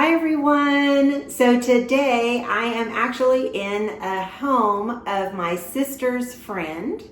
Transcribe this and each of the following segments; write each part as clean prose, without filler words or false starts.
Hi everyone! So today I am actually in a home of my sister's friend,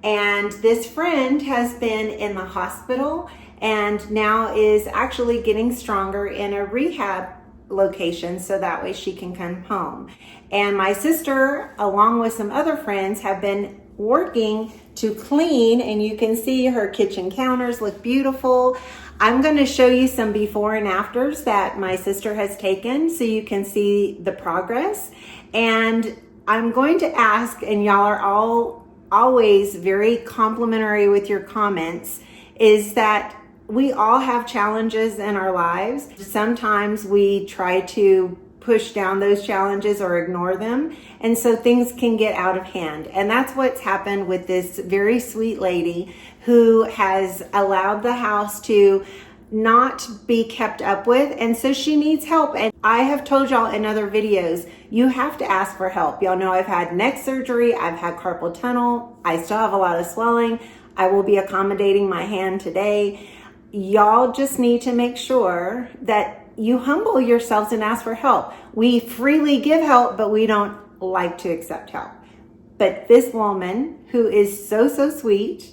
and this friend has been in the hospital and now is actually getting stronger in a rehab location so that way she can come home. And my sister, along with some other friends, have been working to clean, and you can see her kitchen counters look beautiful. I'm going to show you some before and afters that my sister has taken so you can see the progress. And I'm going to ask, and y'all are always very complimentary with your comments, is that we all have challenges in our lives. Sometimes we try to push down those challenges or ignore them, and so things can get out of hand. And that's what's happened with this very sweet lady who has allowed the house to not be kept up with, and so she needs help. And I have told y'all in other videos, you have to ask for help. Y'all know I've had neck surgery, I've had carpal tunnel, I still have a lot of swelling. I will be accommodating my hand today. Y'all just need to make sure that you humble yourselves and ask for help. We freely give help, but we don't like to accept help. But this woman, who is so sweet,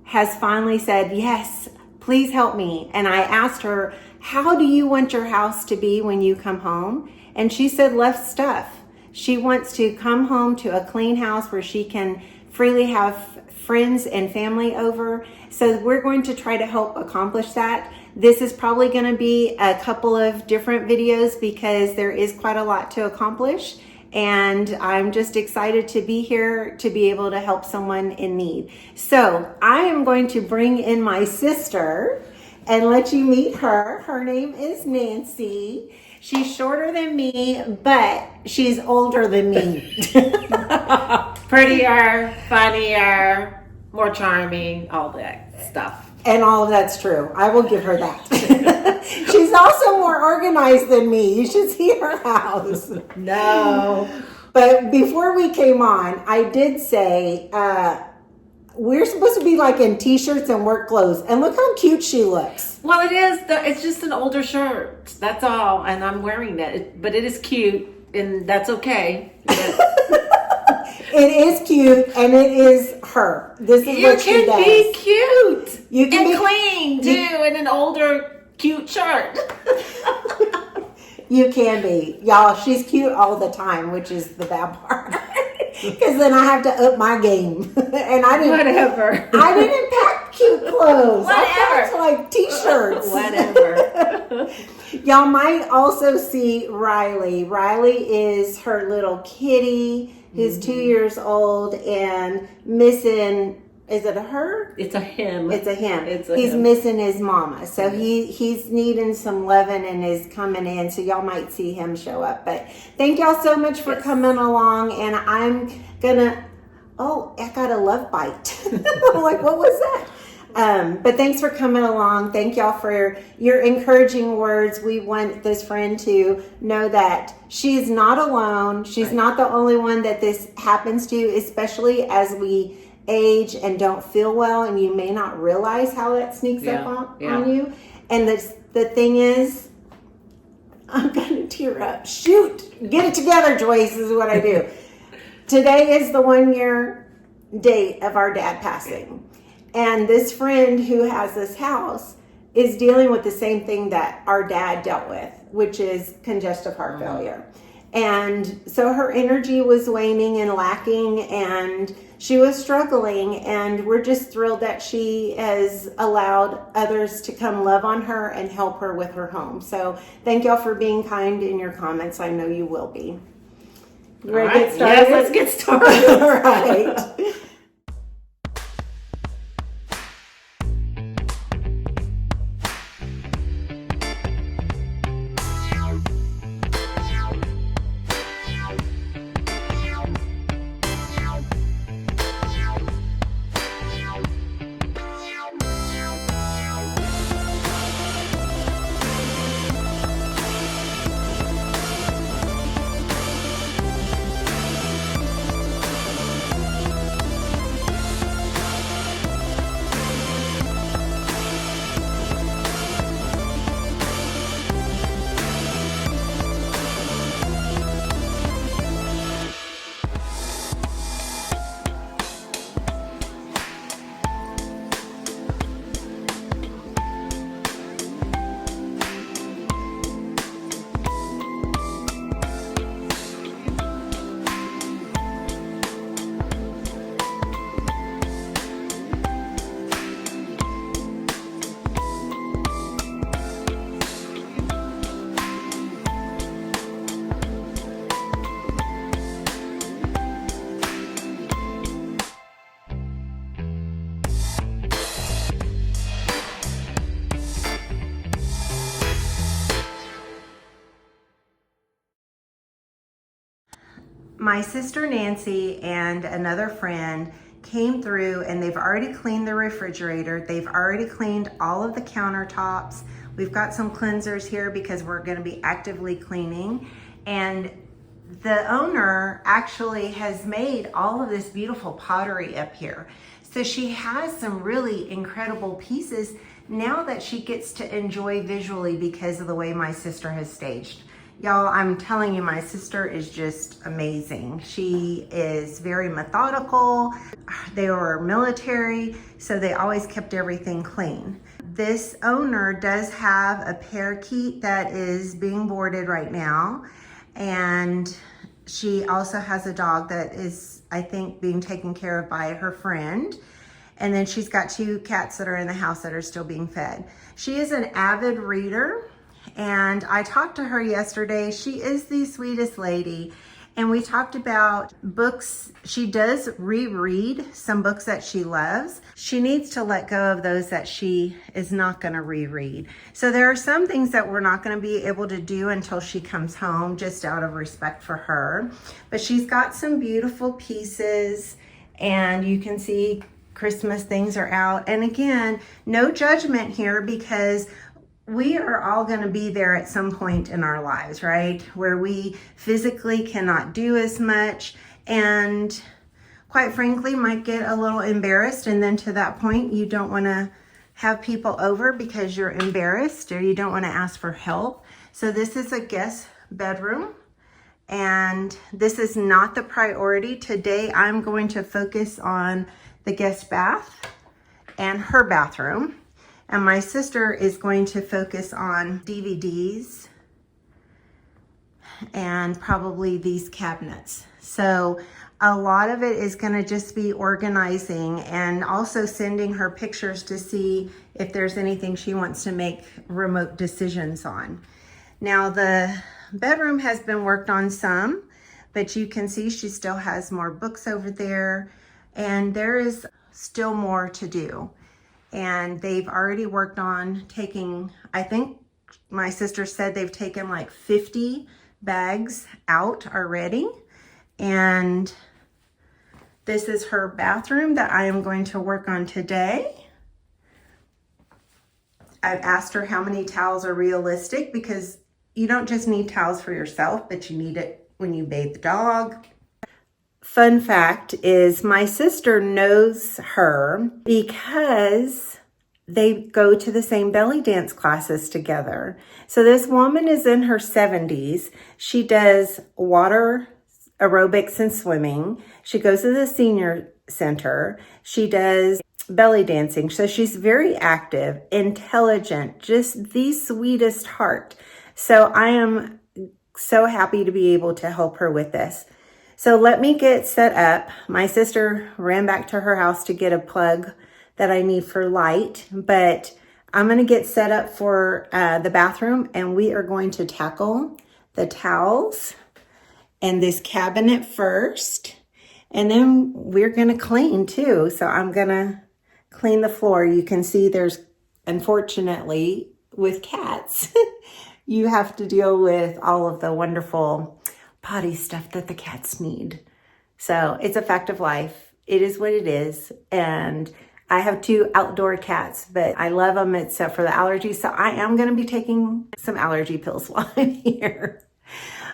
has finally said, yes, please help me. And I asked her, how do you want your house to be when you come home? And she said, less stuff. She wants to come home to a clean house where she can freely have friends and family over. So we're going to try to help accomplish that. This is probably going to be a couple of different videos because there is quite a lot to accomplish. And I'm just excited to be here to be able to help someone in need. So I am going to bring in my sister and let you meet her. Her name is Nancy. She's shorter than me, but she's older than me. Prettier, funnier, more charming, all that stuff. And all of that's true. I will give her that. She's also more organized than me. You should see her house. No. But before we came on, I did say we're supposed to be like in t-shirts and work clothes. And look how cute she looks. Well, it is. It's just an older shirt. That's all. And I'm wearing that. But it is cute. And that's okay. It is cute, and it is her. This is what she does. You can be cute. You can be clean, too, in an older, cute shirt. You can be. Y'all, she's cute all the time, which is the bad part. Because then I have to up my game. And I didn't. Whatever. I didn't pack cute clothes. Whatever. I packed like t-shirts. Whatever. Y'all might also see Riley. Riley is her little kitty who's 2 years old and missing. Is it a her? It's a him. It's a him. He's missing his mama. So he's needing some loving and is coming in. So y'all might see him show up. But thank y'all so much for coming along. And I'm gonna, I got a love bite. I'm like, what was that? But thanks for coming along. Thank y'all for your encouraging words. We want this friend to know that she's not alone. She's not the only one that this happens to, especially as we age and don't feel well, and you may not realize how that sneaks up on you. And the thing is, I'm gonna tear up. Shoot, get it together, Joyce, is what I do. Today is the 1 year date of our dad passing. And this friend who has this house is dealing with the same thing that our dad dealt with, which is congestive heart failure. And so her energy was waning and lacking, and she was struggling, and we're just thrilled that she has allowed others to come love on her and help her with her home. So thank y'all for being kind in your comments. I know you will be. You ready to get started? Yes, let's get started. All right. My sister Nancy and another friend came through and they've already cleaned the refrigerator. They've already cleaned all of the countertops. We've got some cleansers here because we're going to be actively cleaning. And the owner actually has made all of this beautiful pottery up here. So she has some really incredible pieces now that she gets to enjoy visually because of the way my sister has staged. Y'all, I'm telling you, my sister is just amazing. She is very methodical. They were military, so they always kept everything clean. This owner does have a parakeet that is being boarded right now. And she also has a dog that is, I think, being taken care of by her friend. And then she's got 2 cats that are in the house that are still being fed. She is an avid reader. And I talked to her yesterday. She is the sweetest lady. And we talked about books. She does reread some books that she loves. She needs to let go of those that she is not going to reread. So there are some things that we're not going to be able to do until she comes home, just out of respect for her. But she's got some beautiful pieces, and you can see Christmas things are out. And again, no judgment here, because we are all going to be there at some point in our lives, right? Where we physically cannot do as much, and quite frankly might get a little embarrassed. And then to that point, you don't want to have people over because you're embarrassed, or you don't want to ask for help. So this is a guest bedroom, and this is not the priority. Today, I'm going to focus on the guest bath and her bathroom. And my sister is going to focus on DVDs and probably these cabinets. So a lot of it is going to just be organizing, and also sending her pictures to see if there's anything she wants to make remote decisions on. Now the bedroom has been worked on some, but you can see she still has more books over there, and there is still more to do. And they've already worked on taking, I think my sister said they've taken like 50 bags out already. And this is her bathroom that I am going to work on today. I've asked her how many towels are realistic, because you don't just need towels for yourself, but you need it when you bathe the dog. Fun fact is my sister knows her because they go to the same belly dance classes together. So this woman is in her 70s. She does water aerobics and swimming. She goes to the senior center. She does belly dancing. So she's very active, intelligent, just the sweetest heart. So I am so happy to be able to help her with this. So let me get set up. My sister ran back to her house to get a plug that I need for light, but I'm going to get set up for the bathroom, and we are going to tackle the towels and this cabinet first, and then we're going to clean too. So I'm going to clean the floor. You can see there's, unfortunately, with cats, you have to deal with all of the wonderful potty stuff that the cats need. So it's a fact of life. It is what it is. And I have 2 outdoor cats, but I love them except for the allergies. So I am going to be taking some allergy pills while I'm here.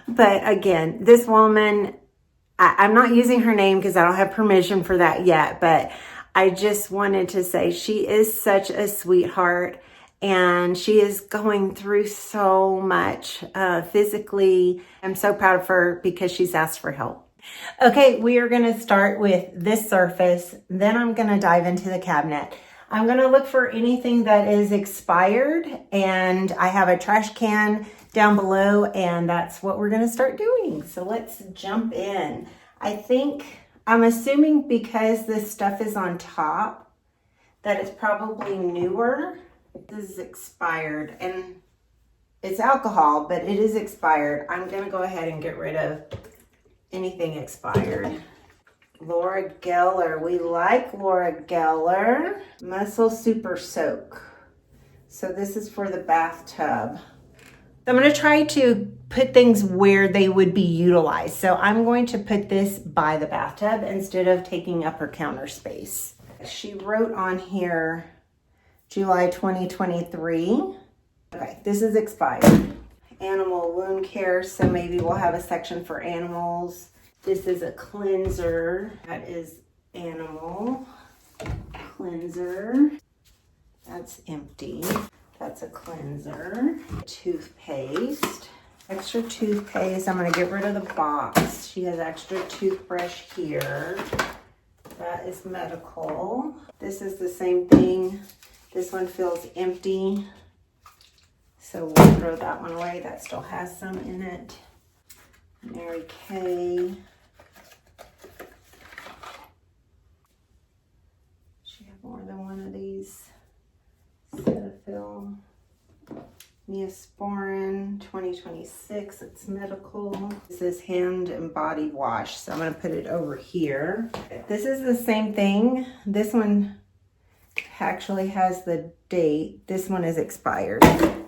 But again, this woman, I'm not using her name because I don't have permission for that yet, but I just wanted to say she is such a sweetheart. And she is going through so much physically. I'm so proud of her because she's asked for help. Okay, we are going to start with this surface. Then I'm going to dive into the cabinet. I'm going to look for anything that is expired. And I have a trash can down below. And that's what we're going to start doing. So let's jump in. I'm assuming because this stuff is on top, that it's probably newer. This is expired, and it's alcohol, but it is expired. I'm going to go ahead and get rid of anything expired. Laura Geller. We like Laura Geller. Muscle Super Soak. So this is for the bathtub. I'm going to try to put things where they would be utilized. So I'm going to put this by the bathtub instead of taking up her counter space. She wrote on here July 2023. Okay, this is expired. Animal wound care, so maybe we'll have a section for animals. This is a cleanser. That is animal cleanser. That's empty. That's a cleanser. Toothpaste. Extra toothpaste. I'm going to get rid of the box. She has extra toothbrush here. That is medical. This is the same thing. This one feels empty. So we'll throw that one away. That still has some in it. Mary Kay. She have more than one of these. Cetaphil. Neosporin 2026. It's medical. This is hand and body wash. So I'm going to put it over here. This is the same thing. This one actually has the date. This one is expired.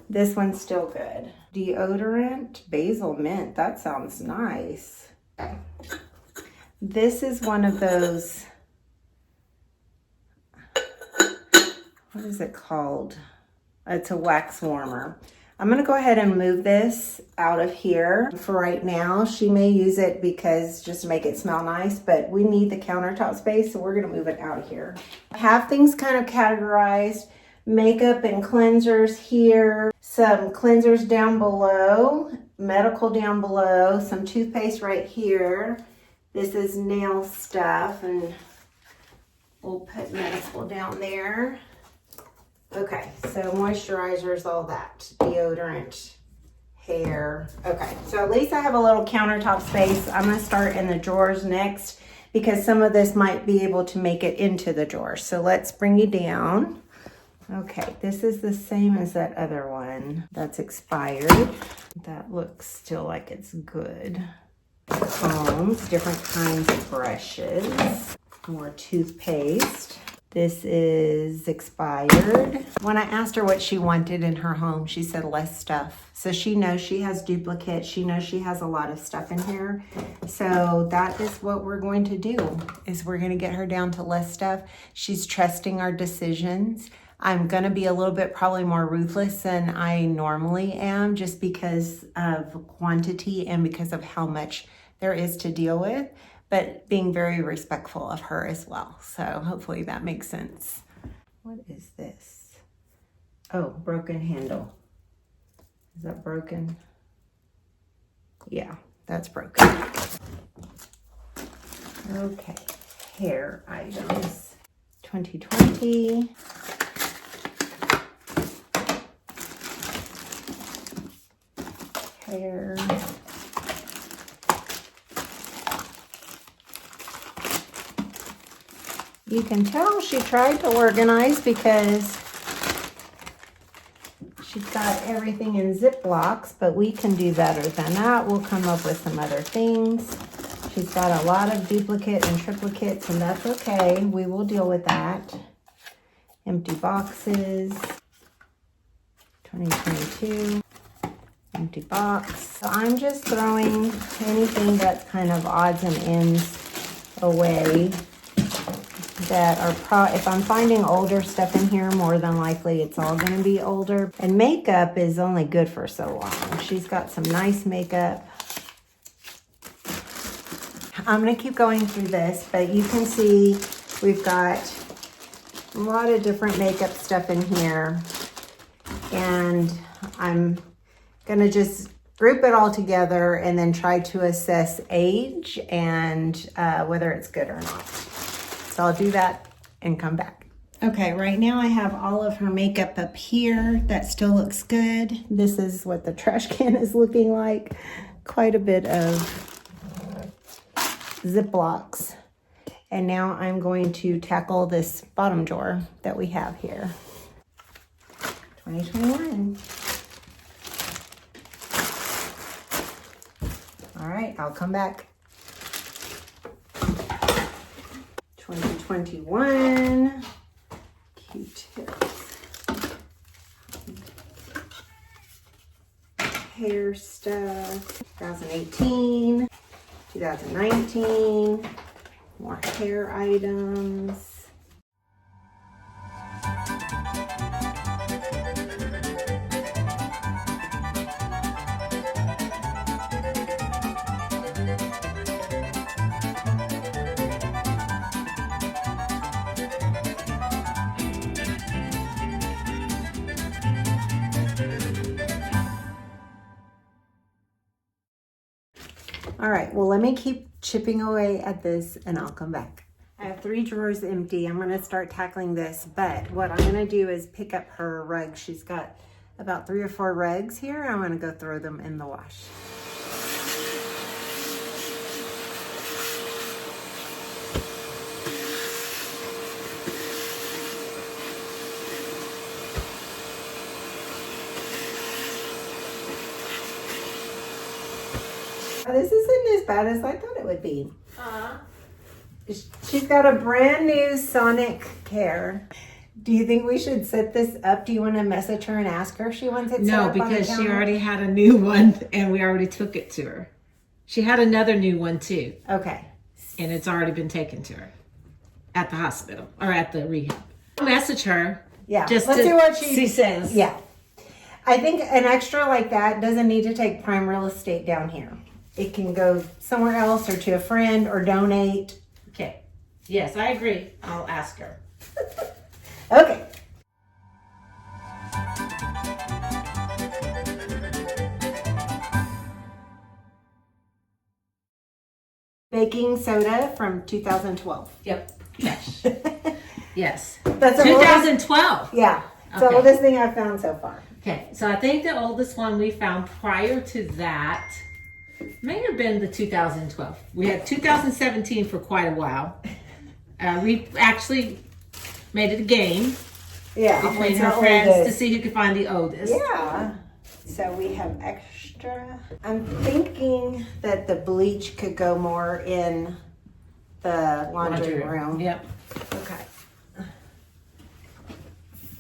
This one's still good. Deodorant, basil mint. That sounds nice. This is one of those, what is it called? It's a wax warmer. I'm gonna go ahead and move this out of here for right now. She may use it because just to make it smell nice, but we need the countertop space, so we're gonna move it out of here. I have things kind of categorized. Makeup and cleansers here, some cleansers down below, medical down below, some toothpaste right here. This is nail stuff, and we'll put medical down there. Okay, so moisturizers, all that, deodorant, hair. Okay, so at least I have a little countertop space. I'm gonna start in the drawers next because some of this might be able to make it into the drawers. So let's bring you down. Okay, this is the same as that other one. That's expired. That looks still like it's good. Combs, different kinds of brushes, more toothpaste. This is expired. When I asked her what she wanted in her home, she said less stuff. So she knows she has duplicates. She knows she has a lot of stuff in here. So that is what we're going to do, is we're gonna get her down to less stuff. She's trusting our decisions. I'm gonna be a little bit probably more ruthless than I normally am, just because of quantity and because of how much there is to deal with, but being very respectful of her as well. So hopefully that makes sense. What is this? Oh, broken handle. Is that broken? Yeah, that's broken. Okay, hair items. 2020. Hair. You can tell she tried to organize because she's got everything in Ziplocs, but we can do better than that. We'll come up with some other things. She's got a lot of duplicate and triplicates, and that's okay. We will deal with that. Empty boxes. 2022. Empty box. So I'm just throwing anything that's kind of odds and ends away that are if I'm finding older stuff in here, more than likely it's all going to be older. And makeup is only good for so long. She's got some nice makeup. I'm going to keep going through this, but you can see we've got a lot of different makeup stuff in here, and I'm gonna just group it all together and then try to assess age and whether it's good or not. So I'll do that and come back. Okay, right now I have all of her makeup up here. That still looks good. This is what the trash can is looking like. Quite a bit of Ziplocs. And now I'm going to tackle this bottom drawer that we have here. 2021. All right, I'll come back. 2021. Q-tips. Hair other stuff. 2018, 2019, more hair items. All right, well, let me keep chipping away at this and I'll come back. I have 3 drawers empty. I'm gonna start tackling this, but what I'm gonna do is pick up her rugs. She's got about 3 or 4 rugs here. I'm gonna go throw them in the wash. This isn't as bad as I thought it would be. She's got a brand new Sonic Care. Do you think we should set this up? Do you want to message her and ask her if she wants it set No, up on the because she counter? already had a new one and we already took it to her. She had another new one too. Okay. And it's already been taken to her at the hospital or at the rehab. I'll message her. Yeah. Just Let's to see what she says. Yeah. I think an extra like that doesn't need to take prime real estate down here. It can go somewhere else or to a friend or donate. Okay. Yes, I agree. I'll ask her. Okay. Baking soda from 2012. Yep. Yes. Yes. That's the oldest, 2012. yeah. It's the Okay. oldest thing I've found so far. Okay. So I think the oldest one we found prior to that may have been the 2012. We had 2017 for quite a while. We actually made it a game Yeah. between what's her the friends to oldest? see who could find the oldest. Yeah. So we have extra. I'm thinking that the bleach could go more in the laundry room. Yep. Okay.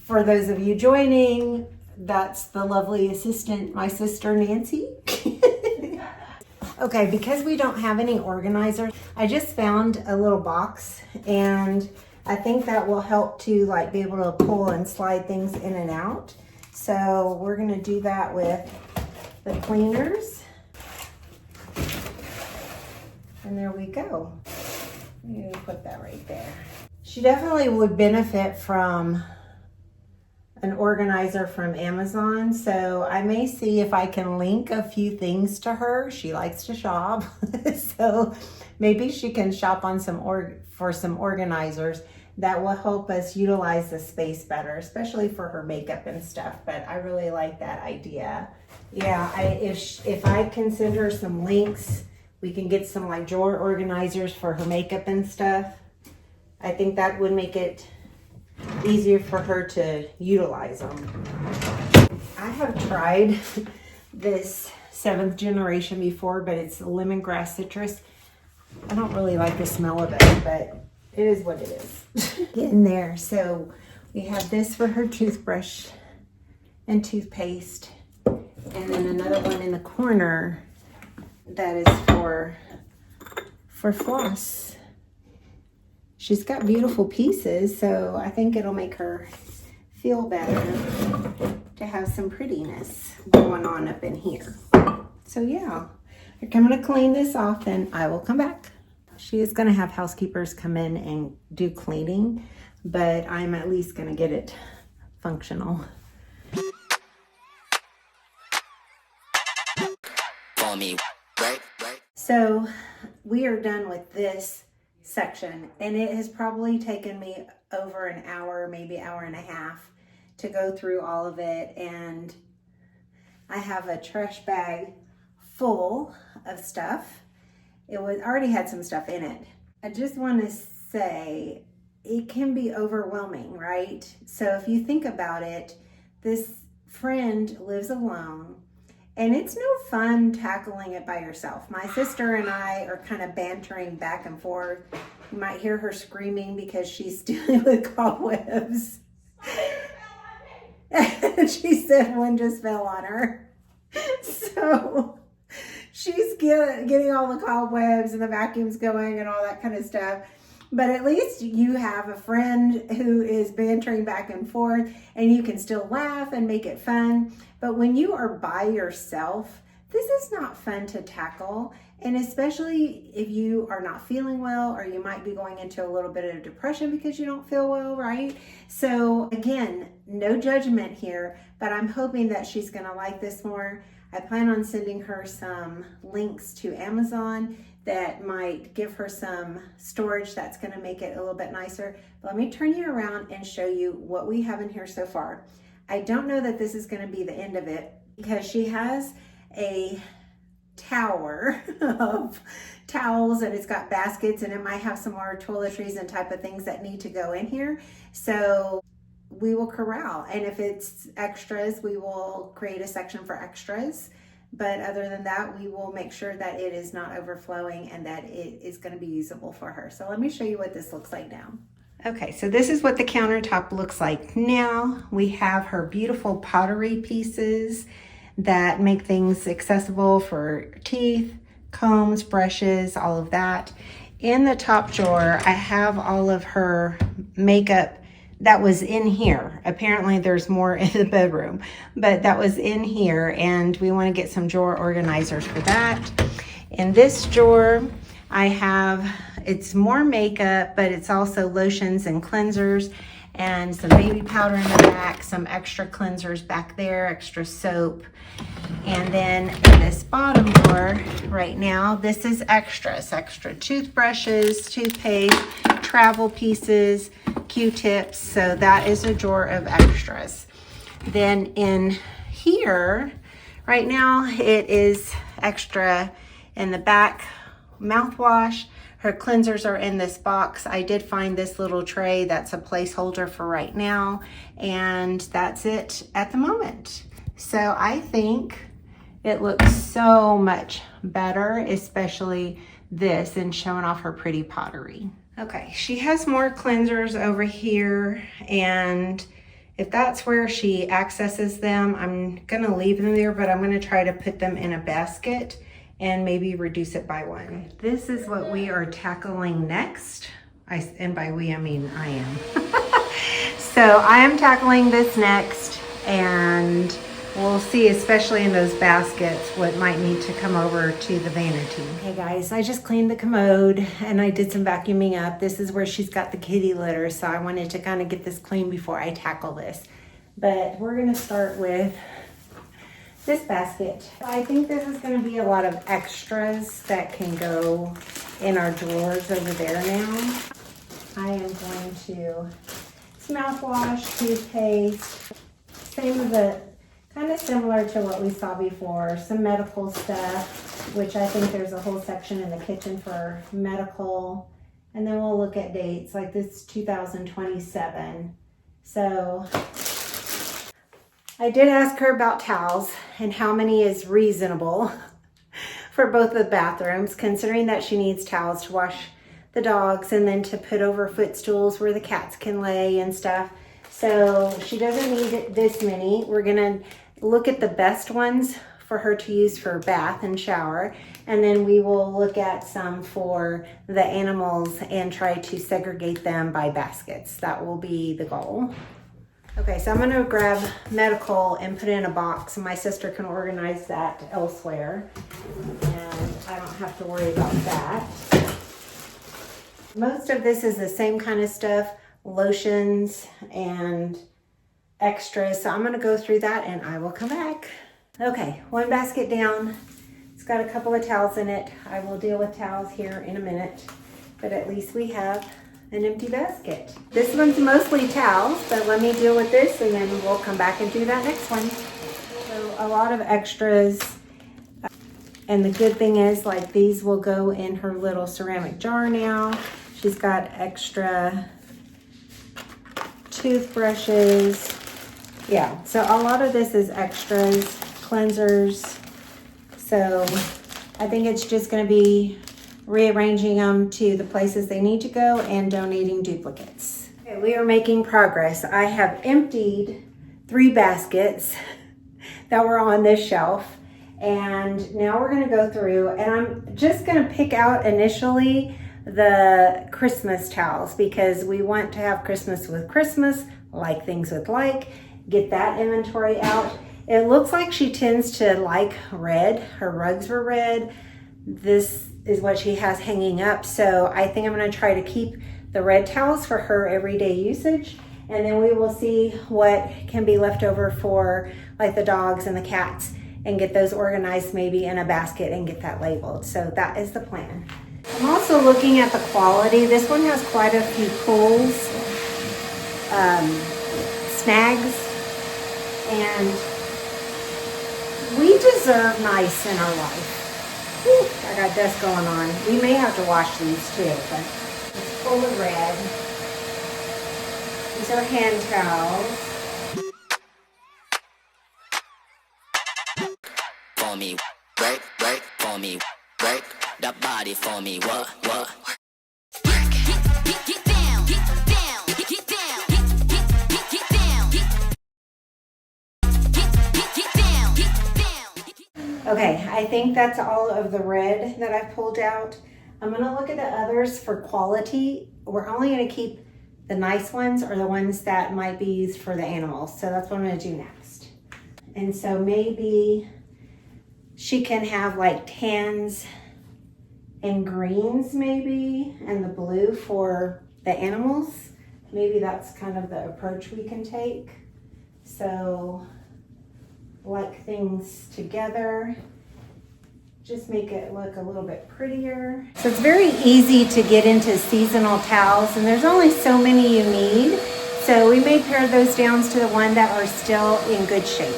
For those of you joining, that's the lovely assistant, my sister Nancy. Okay, because we don't have any organizers, I just found a little box and I think that will help to like be able to pull and slide things in and out. So we're gonna do that with the cleaners. And there we go. I'm gonna put that right there. She definitely would benefit from an organizer from Amazon, so I may see if I can link a few things to her. She likes to shop, so maybe she can shop on for some organizers that will help us utilize the space better, especially for her makeup and stuff. But I really like that idea. Yeah, if I can send her some links, we can get some like drawer organizers for her makeup and stuff. I think that would make it easier for her to utilize them. I have tried this 7th generation before, but it's lemongrass citrus. I don't really like the smell of it, but it is what it is. In there. So we have this for her toothbrush and toothpaste, and then another one in the corner that is for floss. She's got beautiful pieces, so I think it'll make her feel better to have some prettiness going on up in here. So yeah, I'm going to clean this off and I will come back. She is going to have housekeepers come in and do cleaning, but I'm at least going to get it functional. For me, right? So we are done with this section, and it has probably taken me over an hour, maybe hour and a half to go through all of it. And I have a trash bag full of stuff. It already had some stuff in it. I just want to say it can be overwhelming, right? So if you think about it, this friend lives alone. And it's no fun tackling it by yourself. My sister and I are kind of bantering back and forth. You might hear her screaming because she's dealing with cobwebs. And she said one just fell on her. So So she's getting all the cobwebs and the vacuums going and all that kind of stuff. But at least you have a friend who is bantering back and forth, and you can still laugh and make it fun. But when you are by yourself, this is not fun to tackle. And especially if you are not feeling well, or you might be going into a little bit of depression because you don't feel well, right? So again, no judgment here, but I'm hoping that she's gonna like this more. I plan on sending her some links to Amazon that might give her some storage that's gonna make it a little bit nicer. But let me turn you around and show you what we have in here so far. I don't know that this is gonna be the end of it, because she has a tower of towels, and it's got baskets, and it might have some more toiletries and type of things that need to go in here. So we will corral, and if it's extras, we will create a section for extras. But other than that, we will make sure that it is not overflowing and that it is going to be usable for her. So let me show you what this looks like now. Okay, so this is what the countertop looks like now. We have her beautiful pottery pieces that make things accessible for teeth, combs, brushes, all of that. In the top drawer, I have all of her makeup that was in here. Apparently there's more in the bedroom, but that was in here, and we want to get some drawer organizers for that. In this drawer, I have, it's more makeup, but it's also lotions and cleansers, and some baby powder in the back, some extra cleansers back there, extra soap. And then in this bottom drawer right now, this is extras, extra toothbrushes, toothpaste, travel pieces, Q-tips. So that is a drawer of extras. Then in here, right now, it is extra in the back, mouthwash. Her cleansers are in this box. I did find this little tray that's a placeholder for right now, and that's it at the moment. So I think it looks so much better, especially this, and showing off her pretty pottery. Okay, she has more cleansers over here, and if that's where she accesses them, I'm gonna leave them there, but I'm gonna try to put them in a basket and maybe reduce it by one. This is what we are tackling next. And by we, I mean I am. So I am tackling this next, and we'll see, especially in those baskets, what might need to come over to the vanity. Hey guys, I just cleaned the commode and I did some vacuuming up. This is where she's got the kitty litter, so I wanted to kind of get this clean before I tackle this. But we're gonna start with this basket. I think this is gonna be a lot of extras that can go in our drawers over there now. I am going to, it's mouthwash, toothpaste, same as a, kind of similar to what we saw before, some medical stuff, which I think there's a whole section in the kitchen for medical. And then we'll look at dates, like this is 2027. So I did ask her about towels and how many is reasonable for both the bathrooms, considering that she needs towels to wash the dogs and then to put over footstools where the cats can lay and stuff. So she doesn't need this many. We're gonna look at the best ones for her to use for bath and shower, and then we will look at some for the animals and try to segregate them by baskets. That will be the goal. Okay, so I'm gonna grab medical and put it in a box, and my sister can organize that elsewhere, and I don't have to worry about that. Most of this is the same kind of stuff, lotions and extras. So I'm gonna go through that and I will come back. Okay, one basket down. It's got a couple of towels in it. I will deal with towels here in a minute, but at least we have an empty basket. This one's mostly towels, but let me deal with this and then we'll come back and do that next one. So a lot of extras. And the good thing is, like, these will go in her little ceramic jar now. She's got extra toothbrushes. Yeah, so a lot of this is extras, cleansers. So I think it's just gonna be rearranging them to the places they need to go and donating duplicates. Okay, we are making progress. I have emptied 3 baskets that were on this shelf, And now we're gonna go through, and I'm just gonna pick out initially the Christmas towels because we want to have Christmas with Christmas, like things with like, get that inventory out. It looks like she tends to like red. Her rugs were red. This is what she has hanging up. So I think I'm gonna try to keep the red towels for her everyday usage. And then we will see what can be left over for like the dogs and the cats and get those organized maybe in a basket and get that labeled. So that is the plan. I'm also looking at the quality. This one has quite a few pulls, snags, and we deserve nice in our life. Whew, I got dust going on. We may have to wash these too, but it's full of red. These are hand towels. For me, work, work, for me, work, the body for me, what? Get down, get down, get down, get down, get down, get down. Okay, I think that's all of the red that I pulled out. I'm gonna look at the others for quality. We're only gonna keep the nice ones or the ones that might be used for the animals. So that's what I'm gonna do next. And so maybe she can have like tans and greens maybe, and the blue for the animals. Maybe that's kind of the approach we can take. So like things together, just make it look a little bit prettier. So it's very easy to get into seasonal towels, and there's only so many you need. So we may pare those down to the one that are still in good shape.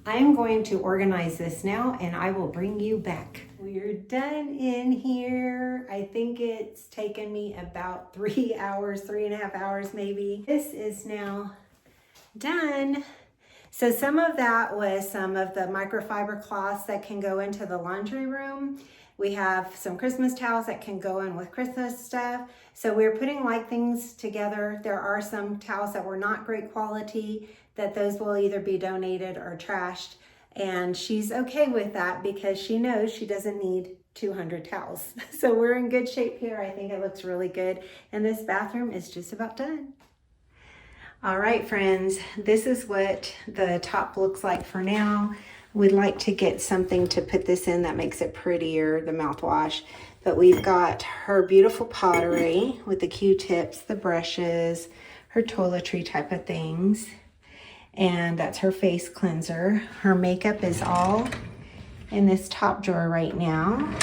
I'm going to organize this now and I will bring you back. We're done in here. I think it's taken me about 3 hours, 3.5 hours maybe. This is now done. So some of that was some of the microfiber cloths that can go into the laundry room. We have some Christmas towels that can go in with Christmas stuff. So we're putting like things together. There are some towels that were not great quality, that those will either be donated or trashed. And she's okay with that because she knows she doesn't need 200 towels. So we're in good shape here. I think it looks really good. And this bathroom is just about done. All right, friends, this is what the top looks like for now. We'd like to get something to put this in that makes it prettier, the mouthwash. But we've got her beautiful pottery with the Q-tips, the brushes, her toiletry type of things. And that's her face cleanser. Her makeup is all in this top drawer right now.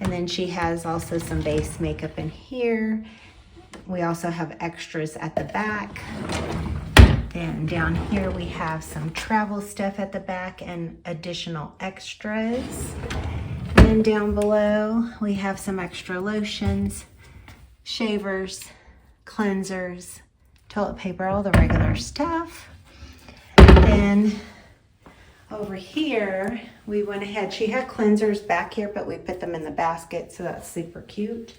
And then she has also some base makeup in here. We also have extras at the back. Then down here we have some travel stuff at the back and additional extras. And then down below we have some extra lotions, shavers, cleansers, toilet paper, all the regular stuff. Then over here we went ahead, she had cleansers back here, but we put them in the basket, so that's super cute.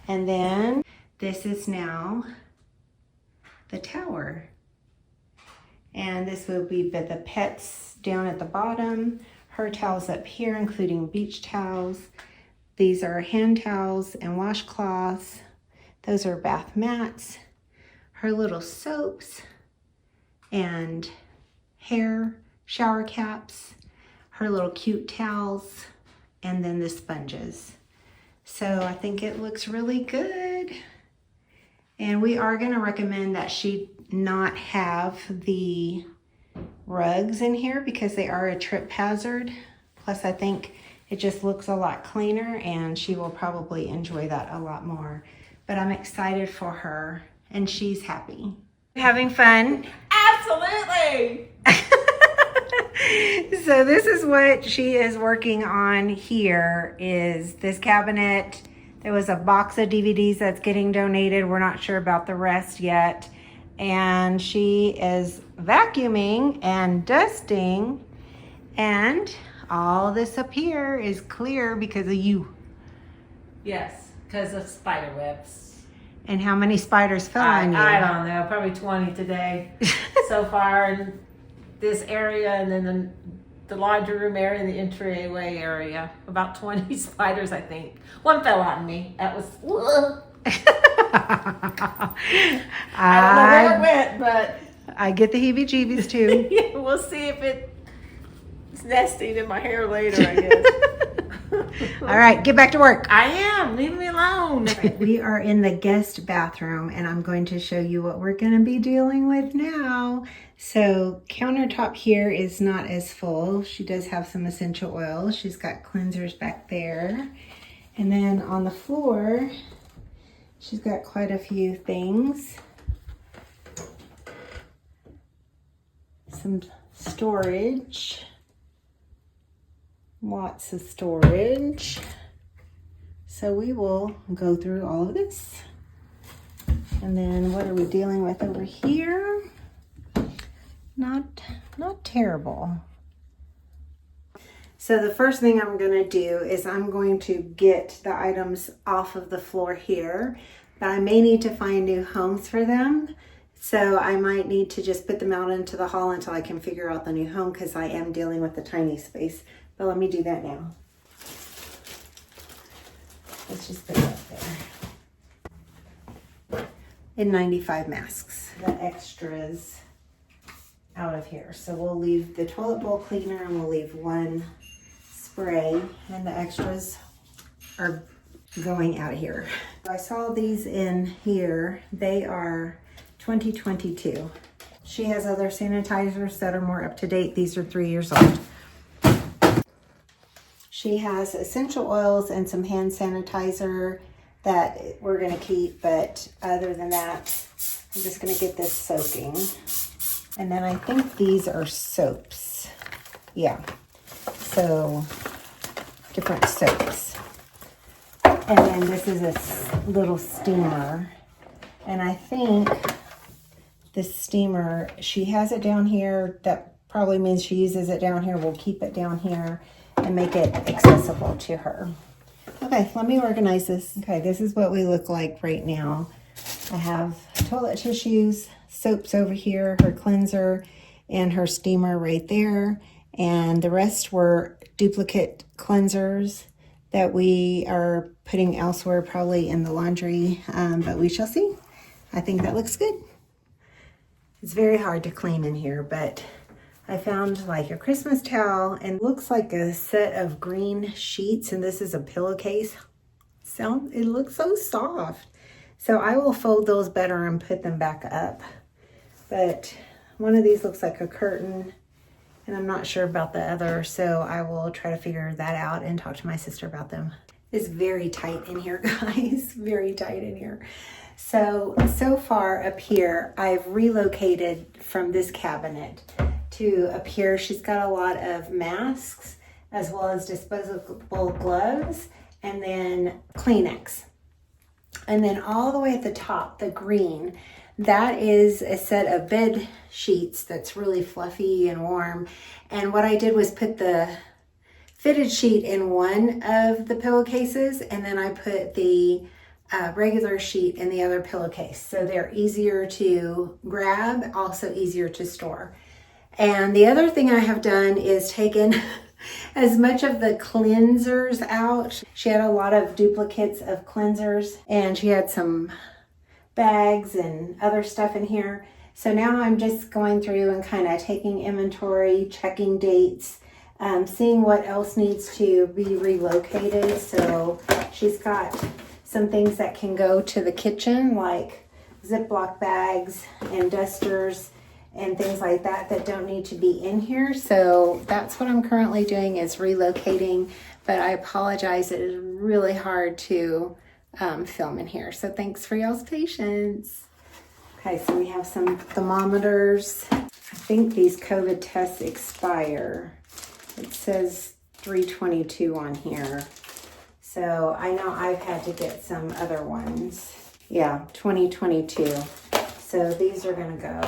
And then this is now the tower. And this will be the pets down at the bottom, her towels up here, including beach towels. These are hand towels and washcloths. Those are bath mats, her little soaps and hair shower caps, her little cute towels, and then the sponges. So I think it looks really good. And we are going to recommend that she not have the rugs in here because they are a trip hazard. Plus I think it just looks a lot cleaner and she will probably enjoy that a lot more. But I'm excited for her and she's happy. Having fun? Absolutely. So this is what she is working on here, is this cabinet. There was a box of DVDs that's getting donated. We're not sure about the rest yet. And she is vacuuming and dusting. And all this up here is clear because of you. Yes, because of spider webs. And how many spiders fell on you? I don't know, probably 20 today so far in this area, and then the laundry room area and the entryway area. About 20 spiders, I think. One fell on me. That was, I don't know where it went, but I get the heebie-jeebies too. yeah, we'll see if it's nesting in my hair later, I guess. All right, get back to work. I am. Leave me alone. We are in the guest bathroom, and I'm going to show you what we're going to be dealing with now. So countertop here is not as full. She does have some essential oils. She's got cleansers back there. And then on the floor, she's got quite a few things. Some storage. Lots of storage. So we will go through all of this. And then what are we dealing with over here? Not terrible. So the first thing I'm going to do is I'm going to get the items off of the floor here. But I may need to find new homes for them. So I might need to just put them out into the hall until I can figure out the new home, because I am dealing with the tiny space. But let me do that now. Let's just put it up there. N95 masks, the extras out of here. So we'll leave the toilet bowl cleaner and we'll leave one spray, and the extras are going out of here. I saw these in here. They are 2022. She has other sanitizers that are more up to date. These are 3 years old. She has essential oils and some hand sanitizer that we're gonna keep, but other than that, I'm just gonna get this soaking. And then I think these are soaps. Yeah, so different soaps. And then this is a little steamer. And I think this steamer, she has it down here. That probably means she uses it down here. We'll keep it down here and make it accessible to her. Okay, let me organize this. Okay, this is what we look like right now. I have toilet tissues, soaps over here, her cleanser, and her steamer right there. And the rest were duplicate cleansers that we are putting elsewhere, probably in the laundry, but we shall see. I think that looks good. It's very hard to clean in here, but I found like a Christmas towel and looks like a set of green sheets, and this is a pillowcase. It looks so soft. So I will fold those better and put them back up. But one of these looks like a curtain, and I'm not sure about the other, so I will try to figure that out and talk to my sister about them. It's very tight in here, guys. Very tight in here. So far up here, I've relocated from this cabinet to up here. She's got a lot of masks as well as disposable gloves, and then Kleenex. And then all the way at the top, the green, that is a set of bed sheets that's really fluffy and warm. And what I did was put the fitted sheet in one of the pillowcases, and then I put the regular sheet in the other pillowcase. So they're easier to grab, also easier to store. And the other thing I have done is taken as much of the cleansers out. She had a lot of duplicates of cleansers, and she had some bags and other stuff in here. So now I'm just going through and kind of taking inventory, checking dates, seeing what else needs to be relocated. So she's got some things that can go to the kitchen, like Ziploc bags and dusters and things like that that don't need to be in here. So that's what I'm currently doing, is relocating, but I apologize. It is really hard to film in here. So thanks for y'all's patience. Okay, so we have some thermometers. I think these COVID tests expire. It says 3/22 on here. So I know I've had to get some other ones. Yeah, 2022. So these are gonna go.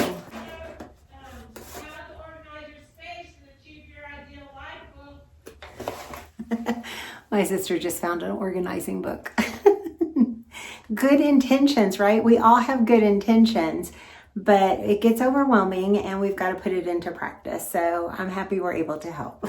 My sister just found an organizing book. Good intentions, right? We all have good intentions, but it gets overwhelming and we've got to put it into practice. So I'm happy we're able to help.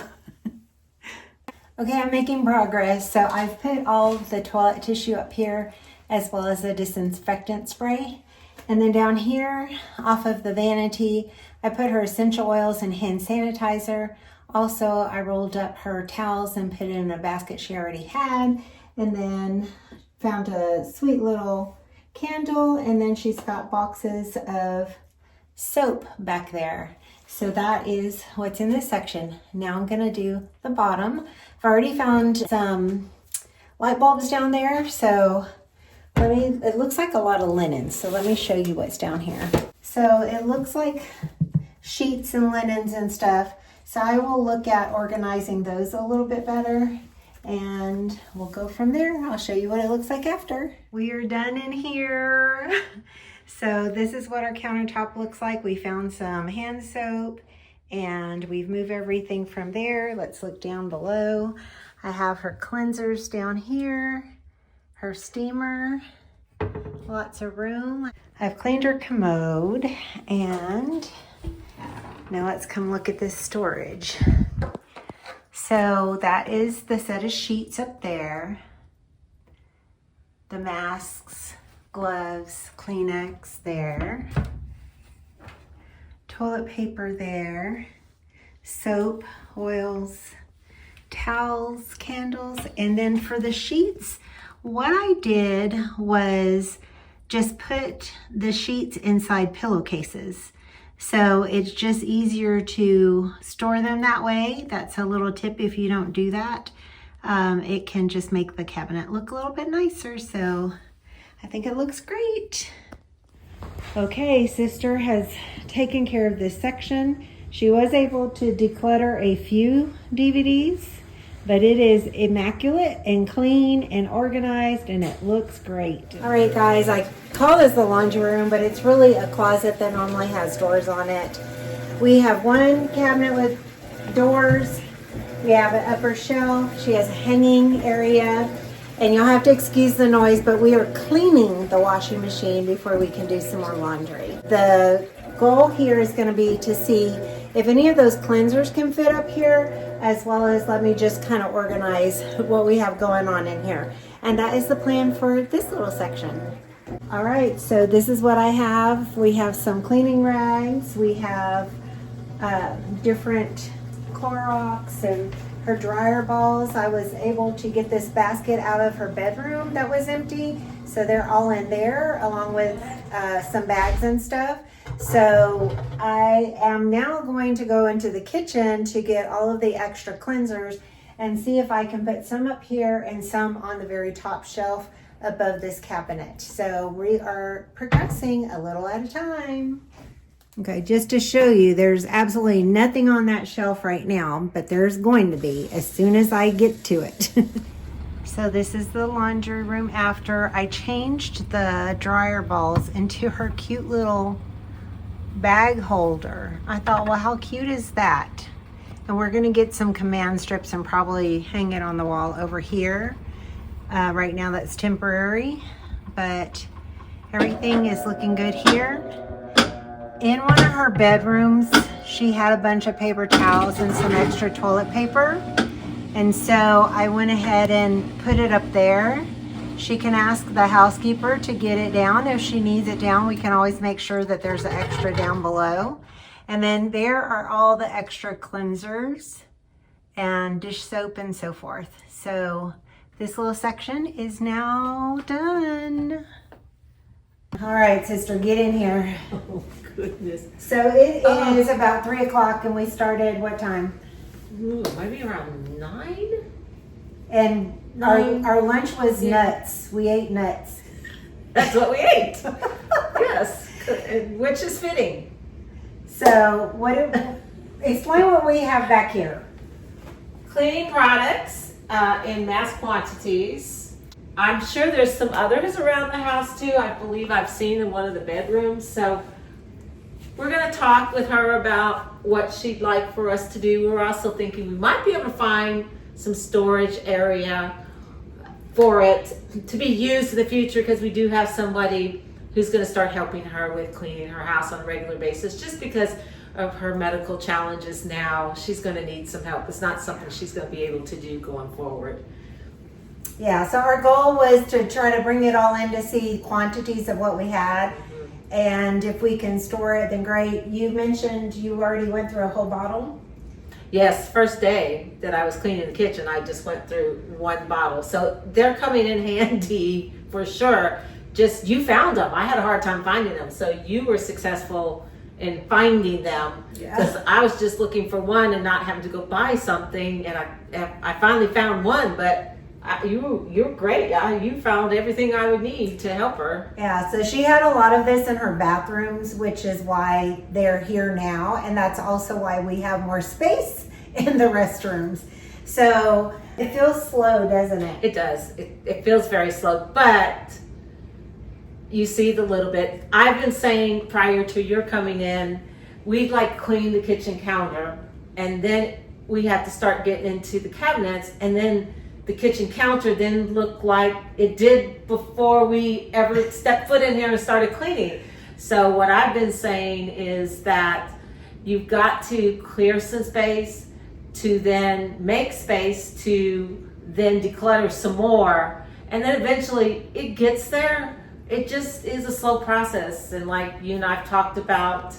Okay, I'm making progress. So I've put all of the toilet tissue up here as well as the disinfectant spray. And then down here off of the vanity, I put her essential oils and hand sanitizer. Also, I rolled up her towels and put it in a basket she already had. And then found a sweet little candle. And then she's got boxes of soap back there. So that is what's in this section. Now I'm gonna do the bottom. I've already found some light bulbs down there. So it looks like a lot of linen. So let me show you what's down here. So it looks like sheets and linens and stuff. So I will look at organizing those a little bit better and we'll go from there. I'll show you what it looks like after. We are done in here. So this is what our countertop looks like. We found some hand soap and we've moved everything from there. Let's look down below. I have her cleansers down here, her steamer, lots of room. I've cleaned her commode and now let's come look at this storage. So that is the set of sheets up there. The masks, gloves, Kleenex there. Toilet paper there. Soap, oils, towels, candles. And then for the sheets, what I did was just put the sheets inside pillowcases. So it's just easier to store them that way. That's a little tip if you don't do that. It can just make the cabinet look a little bit nicer. So I think it looks great. Okay, sister has taken care of this section. She was able to declutter a few DVDs, but it is immaculate and clean and organized and it looks great. All right, guys, I call this the laundry room, but it's really a closet that normally has doors on it. We have one cabinet with doors. We have an upper shelf. She has a hanging area. And you'll have to excuse the noise, but we are cleaning the washing machine before we can do some more laundry. The goal here is going to be to see if any of those cleansers can fit up here, as well as let me just kind of organize what we have going on in here. And that is the plan for this little section. All right, so this is what I have. We have some cleaning rags. We have different Clorox and her dryer balls. I was able to get this basket out of her bedroom that was empty. So they're all in there along with some bags and stuff. So I am now going to go into the kitchen to get all of the extra cleansers and see if I can put some up here and some on the very top shelf above this cabinet. So we are progressing a little at a time. Okay, just to show you, there's absolutely nothing on that shelf right now, but there's going to be as soon as I get to it. So this is the laundry room after I changed the dryer balls into her cute little bag holder. I thought, well, how cute is that? And we're gonna get some command strips and probably hang it on the wall over here. Right now that's temporary, but everything is looking good here. In one of her bedrooms, she had a bunch of paper towels and some extra toilet paper. And so I went ahead and put it up there. She can ask the housekeeper to get it down. If she needs it down, we can always make sure that there's an extra down below. And then there are all the extra cleansers and dish soap and so forth. So this little section is now done. All right, sister, get in here. Oh, goodness. So it is about 3 o'clock and we started what time? Ooh, maybe around 9? And our lunch was nuts. We ate nuts. That's what we ate. Yes, which is fitting. So explain what we have back here. Cleaning products in mass quantities. I'm sure there's some others around the house too. I believe I've seen in one of the bedrooms. So we're gonna talk with her about what she'd like for us to do. We're also thinking we might be able to find some storage area for it to be used in the future because we do have somebody who's going to start helping her with cleaning her house on a regular basis, just because of her medical challenges now. She's going to need some help. It's not something she's going to be able to do going forward. Yeah, so our goal was to try to bring it all in to see quantities of what we had. And if we can store it, then great. You mentioned you already went through a whole bottle. Yes, first day that I was cleaning the kitchen, I just went through one bottle. So they're coming in handy for sure. Just, you found them. I had a hard time finding them. So you were successful in finding them, because I was just looking for one and not having to go buy something. And I finally found one, but you're great. You found everything I would need to help her. Yeah, so she had a lot of this in her bathrooms, which is why they're here now. And that's also why we have more space in the restrooms. So it feels slow, doesn't it? It does. It feels very slow, but you see the little bit. I've been saying prior to your coming in, we'd like clean the kitchen counter, and then we have to start getting into the cabinets, and then the kitchen counter then looked like it did before we ever stepped foot in here and started cleaning. So what I've been saying is that you've got to clear some space to then make space to then declutter some more, and then eventually it gets there. It just is a slow process, and like you and I've talked about,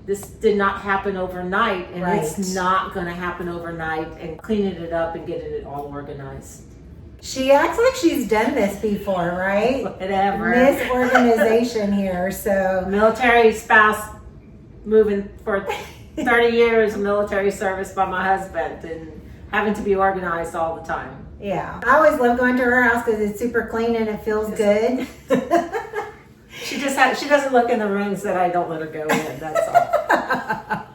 this did not happen overnight, and it's not going to happen overnight, and cleaning it up and getting it all organized. She acts like she's done this before, right? Whatever. Miss Organization here, so. Military spouse, moving for 30 years of military service by my husband, and having to be organized all the time. Yeah, I always love going to her house because it's super clean and it feels good. She doesn't look in the rooms that I don't let her go in, that's all.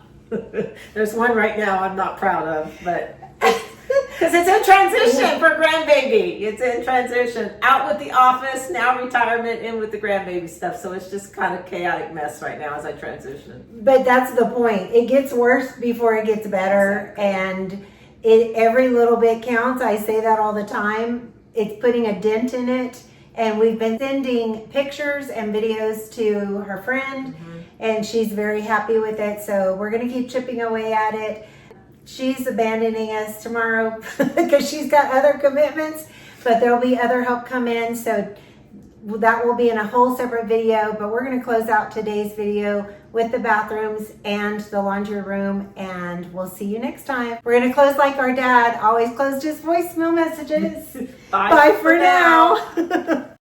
There's one right now I'm not proud of, but because it's in transition for grandbaby. It's in transition. Out with the office, now retirement, in with the grandbaby stuff. So it's just kind of chaotic mess right now as I transition. But that's the point. It gets worse before it gets better, and every little bit counts. I say that all the time. It's putting a dent in it. And we've been sending pictures and videos to her friend, and she's very happy with it. So we're going to keep chipping away at it. She's abandoning us tomorrow because she's got other commitments, but there'll be other help come in. So that will be in a whole separate video, but we're going to close out today's video with the bathrooms and the laundry room, and we'll see you next time. We're going to close like our dad always closed his voicemail messages. Bye for now.